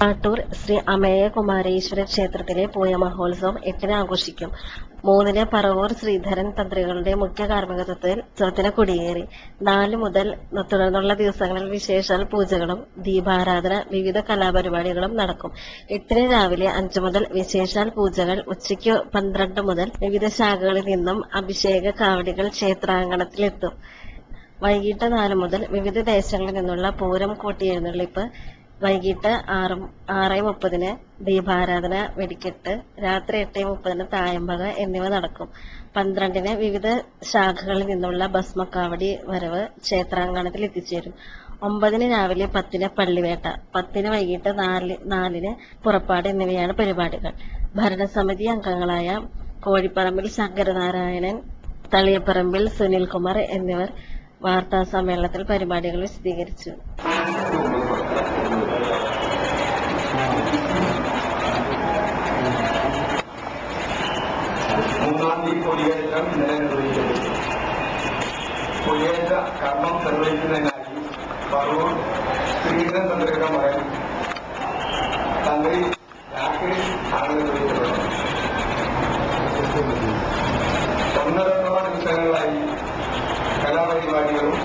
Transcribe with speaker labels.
Speaker 1: കാട്ടൂർ ശ്രീ അമേയ കുമാരേശ്വര ക്ഷേത്രത്തിലെ പൂയ മഹോത്സവം 8-ന് ആഘോഷിക്കും. 3-ന് പറവൂർ ശ്രീധരൻ തന്ത്രികളുടെ മുഖ്യ കാർമ്മികത്വത്തിൽ ഉത്സവത്തിന് കൊടിയേറി. 4 മുതൽ തുടർന്നുള്ള ദിവസങ്ങളിൽ വിശേഷാൽ പൂജകളും ദീപാരാധന, വിവിധ കലാപരിപാടികളും നടക്കും. 8-ന് രാവിലെ 5 മുതൽ വിശേഷാൽ പൂജകൾ, ഉച്ചയ്ക്ക് 12 മുതൽ വിവിധ ശാഖകളിൽ നിന്നും അഭിഷേക കാവടികൾ ക്ഷേത്രാങ്കണത്തിലെത്തും. വൈകിട്ട് 4 മുതൽ വിവിധ ദേശങ്ങളിൽ നിന്നുള്ള പൂരം കൊടിയെഴുന്നള്ളിപ്പ്, വൈകിട്ട് 6:30-ന് ദീപാരാധന, വെടിക്കെട്ട്, രാത്രി 8:30-ന് തായമ്പക എന്നിവ നടക്കും. 12-ന് വിവിധ ശാഖകളിൽ നിന്നുള്ള ഭസ്മക്കാവടി വരവ് ക്ഷേത്രാങ്കണത്തിൽ എത്തിച്ചേരും. 9-ന് രാവിലെ 10-ന് പള്ളിവേട്ട, 10-ന് വൈകിട്ട് 4-ന് പുറപ്പാട് എന്നിവയാണ് പരിപാടികൾ. ഭരണസമിതി അംഗങ്ങളായ കോഴിപ്പറമ്പിൽ ശങ്കരനാരായണൻ, തളിയപ്പറമ്പിൽ സുനിൽകുമാർ എന്നിവർ വാർത്താസമ്മേളനത്തിൽ പരിപാടികൾ വിശദീകരിച്ചു.
Speaker 2: മൂന്നാം തീയതി കൊടിയേറ്റം ഇന്നലെ നിർവഹിക്കപ്പെട്ടു. കൊടിയേറ്റ കർമ്മം നിർവഹിക്കുന്നതിനായി പറവൂർ ശ്രീധരൻ തന്ത്രിയുടെ മകൻ തന്ത്രി രാകേഷ് ആണ് നിർവഹിക്കപ്പെട്ടത്. 1.5 ദിവസങ്ങളായി കലാപരിപാടികളും